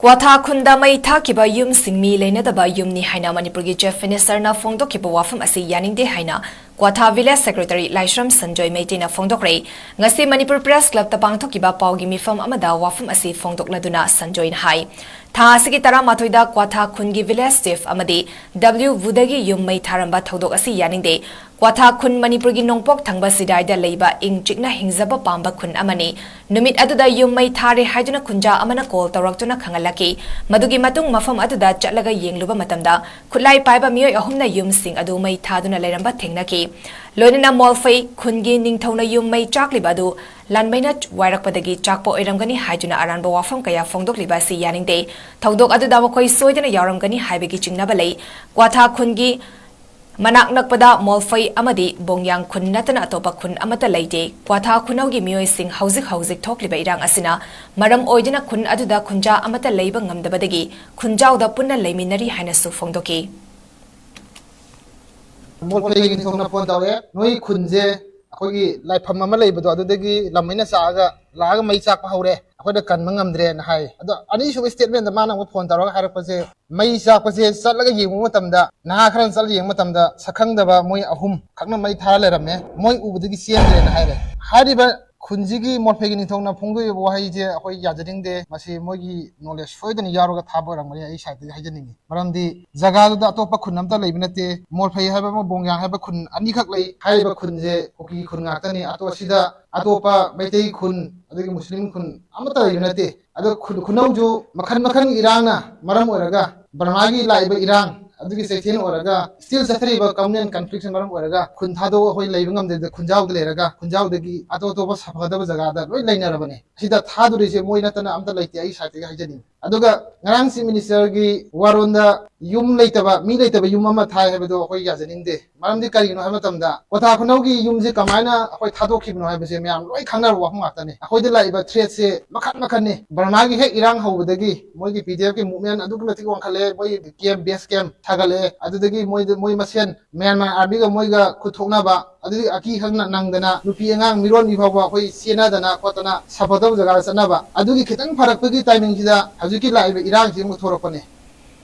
ꯀ꯭ꯋꯥꯊꯥ ꯈꯨꯟꯗ ꯃꯩ ꯊꯥꯈꯤꯕ ꯌꯨꯝꯁꯤꯡ ꯃꯤ ꯂꯩꯅꯗꯕ ꯌꯨꯝꯅꯤ ꯍꯥꯏꯅ ꯃꯅꯤꯄꯨꯔꯒꯤ ꯆꯤꯐ ꯃꯤꯅꯤꯁꯇꯔꯅ ꯐꯣꯡꯗꯣꯛꯈꯤꯕ ꯋꯥꯐꯝ ꯑꯁꯤ ꯌꯥꯅꯤꯡꯗꯦ ꯍꯥꯏꯅ ꯀ꯭ꯋꯥꯊꯥ ꯚꯤꯂꯦꯖ ꯁꯦꯀ꯭ꯔꯦꯇꯔꯤ ꯂꯥꯏꯁ꯭ꯔꯝ ꯁꯟꯖꯣꯏ ꯃꯩꯇꯩꯅ ꯐꯣꯡꯗꯣꯛꯈ꯭ꯔꯦ꯫ ꯉꯁꯤ ꯃꯅꯤꯄꯨꯔ ꯄ꯭ꯔꯦꯁ ꯀ꯭ꯂꯕꯇ ꯄꯥꯡꯊꯣꯛꯈꯤꯕ ꯄꯥꯎꯒꯤ ꯃꯤꯐꯝ ꯑꯃꯗ ꯋꯥꯐꯝ ꯑꯁꯤ ꯐꯣꯡꯗꯣꯛꯂꯗꯨꯅ ꯁꯟꯖꯣꯏꯅ ꯍꯥꯏ ꯊꯥ ꯑꯁꯤꯒꯤ 18ꯗ ꯀ꯭ꯋꯥꯊꯥ ꯈꯨꯟꯒꯤ ꯚꯤꯂꯦꯖ ꯆꯤꯐ ꯑꯃꯗꯤ 𝗣𝗛𝗢ꯗꯒꯤ ꯌꯨꯝ ꯃꯩ ꯊꯥꯔꯝꯕ ꯊꯧꯗꯣꯛ ꯑꯁꯤ ꯌꯥꯅꯤꯡꯗꯦ꯫ ꯀ꯭ꯋꯥꯊꯥ ꯈꯨꯟ ꯃꯅꯤꯄꯨꯔꯒꯤ ꯅꯣꯡꯄꯣꯛ ꯊꯪꯕ ꯁꯤꯗꯥꯏꯗ ꯂꯩꯕ ꯏꯪ ꯆꯤꯛꯅ ꯍꯤꯡꯖꯕ ꯄꯥꯝꯕ ꯈꯨꯟ ꯑꯃꯅꯤ꯫ ꯅꯨꯃꯤꯠ ꯑꯗꯨꯗ ꯌꯨꯝ ꯃꯩ ꯊꯥꯔꯦ ꯍꯥꯏꯗꯨꯅ ꯈꯨꯟꯖꯥ ꯑꯃꯅ ꯀꯣꯜ ꯇꯧꯔꯛꯇꯨꯅ ꯈꯪꯍꯜꯂꯛꯈꯤ꯫ ꯃꯗꯨꯒꯤ ꯃꯇꯨꯡ ꯃꯐꯝ ꯑꯗꯨꯗ ꯆꯠꯂꯒ ꯌꯦꯡꯂꯨꯕ ꯃꯇꯝꯗ ꯈꯨꯠꯂꯥꯏ ꯄꯥꯏꯕ ꯃꯤꯑꯣꯏ ꯑꯍꯨꯝꯅ ꯌꯨꯝꯁꯤꯡ ꯑꯗꯨ ꯃꯩ ꯊꯥꯗꯨꯅ ꯂꯩꯔꯝꯕ ꯊꯦꯡꯅꯈꯤ꯫ ꯂꯣꯏꯅꯅ ꯃꯣꯜꯐꯩ ꯈꯨꯟꯒꯤ ꯅꯤꯡꯊꯧꯅ ꯌꯨꯝ ꯃꯩ ꯆꯥꯛꯂꯤꯕ ꯑꯗꯨ ꯂꯥꯟꯃꯩꯅ ꯋꯥꯏꯔꯛꯄꯗꯒꯤ ꯆꯥꯛꯄ ꯑꯣꯏꯔꯝꯒꯅꯤ ꯍꯥꯏꯗꯨꯅ ꯑꯔꯥꯟꯕ ꯋꯥꯐꯝ ꯀꯌꯥ ꯐꯣꯡꯗꯣꯛꯂꯤꯕ ꯑꯁꯤ ꯌꯥꯅꯤꯡꯗꯦ꯫ ꯊꯧꯗꯣꯛ ꯑꯗꯨꯗ ꯃꯈꯣꯏ ꯁꯣꯏꯗꯅ ꯌꯥꯎꯔꯝꯒꯅꯤ ꯍꯥꯏꯕꯒꯤ ꯆꯤꯡꯅꯕ ꯂꯩ꯫ ꯀ꯭ꯋꯥꯊꯥ ꯈꯨꯟꯒꯤ ꯃꯅꯥꯛ ꯅꯛꯄꯗ ꯃꯣꯜꯐꯩ ꯑꯃꯗꯤ ꯕꯣꯡꯌꯥꯡ ꯈꯨꯟ ꯅꯠꯇꯅ ꯑꯇꯣꯞꯄ ꯈꯨꯟ ꯑꯃꯠꯇ ꯂꯩꯇꯦ꯫ ꯀ꯭ꯋꯥꯊꯥ ꯈꯨꯅꯧꯒꯤ ꯃꯤꯑꯣꯏꯁꯤꯡ ꯍꯧꯖꯤꯛ ꯊꯣꯛꯂꯤꯕ ꯏꯔꯥꯡ ꯑꯁꯤꯅ ꯃꯔꯝ ꯑꯣꯏꯗꯨꯅ ꯈꯨꯟ ꯑꯗꯨꯗ ꯈꯨꯟꯖꯥ ꯑꯃꯠꯇ ꯂꯩꯕ ꯉꯝꯗꯕꯗꯒꯤ ꯈꯨꯟꯖꯥꯎꯗ ꯄꯨꯟꯅ ꯂꯩꯃꯤꯟꯅꯔꯤ ꯍꯥꯏꯅꯁꯨ ꯐꯣꯡꯗꯣꯛꯈꯤ꯫ ꯃꯣꯜꯐꯩꯒꯤ ꯅꯤꯡꯊꯧꯅ ꯐꯣꯟ ꯇꯧꯔꯦ ꯅꯣꯏ ꯈꯨꯟꯁꯦ ꯑꯩꯈꯣꯏꯒꯤ ꯂꯥꯏꯐꯝ ꯑꯃ ꯂꯩꯕꯗꯣ ꯑꯗꯨꯗꯒꯤ ꯂꯝꯃꯩꯅ ꯂꯥꯛꯑꯒ ꯃꯩ ꯆꯥꯛꯄ ꯍꯧꯔꯦ ꯑꯩꯈꯣꯏꯅ ꯀꯟꯕ ꯉꯝꯗ꯭ꯔꯦꯅ ꯍꯥꯏ꯫ ꯑꯗꯣ ꯑꯅꯤꯁꯨꯕ ꯁ꯭ꯇꯦꯠꯃꯦꯟꯗ ꯃꯥꯅ ꯑꯃꯨꯛ ꯐꯣꯟ ꯇꯧꯔꯒ ꯍꯥꯏꯔꯛꯄꯁꯦ ꯃꯩ ꯆꯥꯛꯄꯁꯦ ꯆꯠꯂꯒ ꯌꯦꯡꯕ ꯃꯇꯝꯗ ꯅꯍꯥ ꯈꯔꯅ ꯆꯠꯂ ꯌꯦꯡꯕ ꯃꯇꯝꯗ ꯁꯛꯈꯪꯗꯕ ꯃꯣꯏ ꯑꯍꯨꯝ ꯈꯛꯅ ꯃꯩ ꯊꯥꯔ ꯂꯩꯔꯝꯃꯦ ꯃꯣꯏ ꯎꯕꯗꯒꯤ ꯆꯦꯟꯗ꯭ꯔꯦꯅ ꯍꯥꯏꯔꯦ꯫ ꯍꯥꯏꯔꯤꯕ ꯈꯨꯟꯁꯤꯒꯤ ꯃꯣꯜꯐꯩꯒꯤ ꯅꯤꯡꯊꯧꯅ ꯐꯣꯡꯗꯣꯛꯏꯕ ꯋꯥꯍꯩꯁꯦ ꯑꯩꯈꯣꯏ ꯌꯥꯖꯅꯤꯡꯗꯦ꯫ ꯃꯁꯤ ꯃꯣꯏꯒꯤ ꯅꯣꯂꯦꯖ ꯁꯣꯏꯗꯅ ꯌꯥꯎꯔꯒ ꯊꯥꯕ ꯑꯣꯏꯔꯝꯒꯅꯤ ꯑꯩ ꯁꯥꯏꯠꯇꯒꯤ ꯍꯥꯏꯖꯅꯤꯡꯉꯤ꯫ ꯃꯔꯝꯗꯤ ꯖꯒꯥꯗꯨꯗ ꯑꯇꯣꯞꯄ ꯈꯨꯟ ꯑꯝꯇ ꯂꯩꯕ ꯅꯠꯇꯦ꯫ ꯃꯣꯜꯐꯩ ꯍꯥꯏꯕ ꯑꯃ ꯕꯣꯡꯌꯥꯡ ꯍꯥꯏꯕ ꯈꯨꯟ ꯑꯅꯤꯈꯛ ꯂꯩ꯫ ꯍꯥꯏꯔꯤꯕ ꯈꯨꯟꯁꯦ ꯀꯨꯀꯤ ꯈꯨꯟ ꯉꯥꯛꯇꯅꯤ꯫ ꯑꯁꯤꯗ ꯑꯇꯣꯞꯄ ꯃꯩꯇꯩ ꯈꯨꯟ ꯑꯗꯒꯤ ꯃꯨꯁꯂꯤꯝ ꯈꯨꯟ ꯑꯃꯠꯇ ꯂꯩꯕ ꯅꯠꯇꯦ꯫ ꯑꯗꯣ ꯈꯨꯅꯧꯁꯨ ꯃꯈꯜ ꯏꯔꯥꯡꯅ ꯃꯔꯝ ꯑꯣꯏꯔꯒ ꯕꯔꯃꯥꯒꯤ ꯂꯥꯛꯏꯕ ꯏꯔꯥꯡ ꯑꯗꯨꯒꯤ ꯆꯩꯊꯦꯡ ꯑꯣꯏꯔꯒ ꯁ꯭ꯇꯤꯜ ꯆꯠꯊꯔꯤꯕ ꯀꯝꯃꯨꯅꯦꯜ ꯀꯟꯐ꯭ꯂꯤꯛꯁꯅ ꯃꯔꯝ ꯑꯣꯏꯔꯒ ꯈꯨꯟ ꯊꯥꯗꯣꯛꯑ ꯑꯩꯈꯣꯏ ꯂꯩꯕ ꯉꯝꯗꯕꯤꯗ ꯈꯨꯟꯖꯥꯎꯗ ꯂꯩꯔꯒ ꯈꯨꯟꯖꯥꯎꯗꯒꯤ ꯑꯇꯣꯞꯄ ꯁꯥꯐꯒꯗꯕ ꯖꯒꯥꯗ ꯂꯣꯏ ꯂꯩꯅꯔꯕꯅꯦ꯫ ꯑꯁꯤꯗ ꯊꯥꯗꯣꯔꯤꯁꯦ ꯃꯣꯏ ꯅꯠꯇꯅ ꯑꯝꯇ ꯂꯩꯇꯦ ꯑꯩ ꯁꯥꯏꯠꯇꯒꯤ ꯍꯥꯏꯖꯅꯤꯡꯉꯤ꯫ ꯑꯗꯨꯒ ꯉꯔꯥꯡ ꯆꯤꯐ ꯃꯤꯅꯤꯁꯇꯔꯒꯤ ꯋꯥꯔꯣꯜꯗ ꯌꯨꯝ ꯂꯩꯇꯕ ꯃꯤ ꯂꯩꯇꯕ ꯌꯨꯝ ꯑꯃ ꯊꯥꯏ ꯍꯥꯏꯕꯗꯣ ꯑꯩꯈꯣꯏ ꯌꯥꯖꯅꯤꯡꯗꯦ꯫ ꯃꯔꯝꯗꯤ ꯀꯔꯤꯒꯤꯅꯣ ꯍꯥꯏꯕ ꯃꯇꯝꯗ ꯀ꯭ꯋꯥꯊꯥ ꯈꯨꯅꯧꯒꯤ ꯌꯨꯝꯁꯦ ꯀꯃꯥꯏꯅ ꯑꯩꯈꯣꯏ ꯊꯥꯗꯣꯛꯈꯤꯕꯅꯣ ꯍꯥꯏꯕꯁꯦ ꯃꯌꯥꯝ ꯂꯣꯏ ꯈꯪꯅꯔꯕ ꯋꯥꯐꯝ ꯉꯥꯛꯇꯅꯤ꯫ ꯑꯩꯈꯣꯏꯗ ꯂꯥꯛꯏꯕ ꯊ꯭ꯔꯦꯠꯁꯦ ꯃꯈꯟꯅꯤ꯫ ꯕꯔꯃꯥꯒꯤ ꯍꯦꯛ ꯏꯔꯥꯡ ꯍꯧꯕꯗꯒꯤ ꯃꯣꯏꯒꯤ ꯄꯤꯗꯤꯑꯦꯐꯀꯤ ꯃꯨꯚꯃꯦꯟ ꯑꯗꯨꯛꯀꯤ ꯃꯇꯤꯛ ꯋꯥꯡꯈꯠꯂꯛꯑꯦ꯫ ꯃꯣꯏ ꯕꯦꯁ ꯀꯦꯝ ꯊꯥꯒꯠꯂꯛꯑꯦ꯫ ꯑꯗꯨꯗꯒꯤ ꯃꯣꯏ ꯃꯁꯦꯟ ꯃ꯭ꯌꯥꯟꯃꯥꯔ ꯑꯥꯔꯃꯤꯒ ꯃꯣꯏꯒ ꯈꯨꯠ ꯊꯣꯛꯅꯕ ꯑꯗꯨꯗꯒꯤ ꯑꯀꯤꯈꯪ ꯅꯪꯗꯅ ꯅꯨꯄꯤ ꯑꯉꯥꯡ ꯃꯤꯔꯣꯟꯕꯤ ꯐꯥꯎꯕ ꯑꯩꯈꯣꯏ ꯆꯦꯟꯅꯗꯅ ꯈꯣꯠꯇꯅ ꯁꯥꯐꯒꯗꯕ ꯖꯒꯥꯗ ꯆꯠꯅꯕ ꯑꯗꯨꯒꯤ ꯈꯤꯇꯪ ꯐꯔꯛꯄꯒꯤ ꯇꯥꯏꯃꯤꯡꯁꯤꯗ ꯍꯧꯖꯤꯛꯀꯤ ꯂꯥꯛꯏꯕ ꯏꯔꯥꯡꯁꯤ ꯑꯃꯨꯛ ꯊꯣꯔꯛꯄꯅꯦ꯫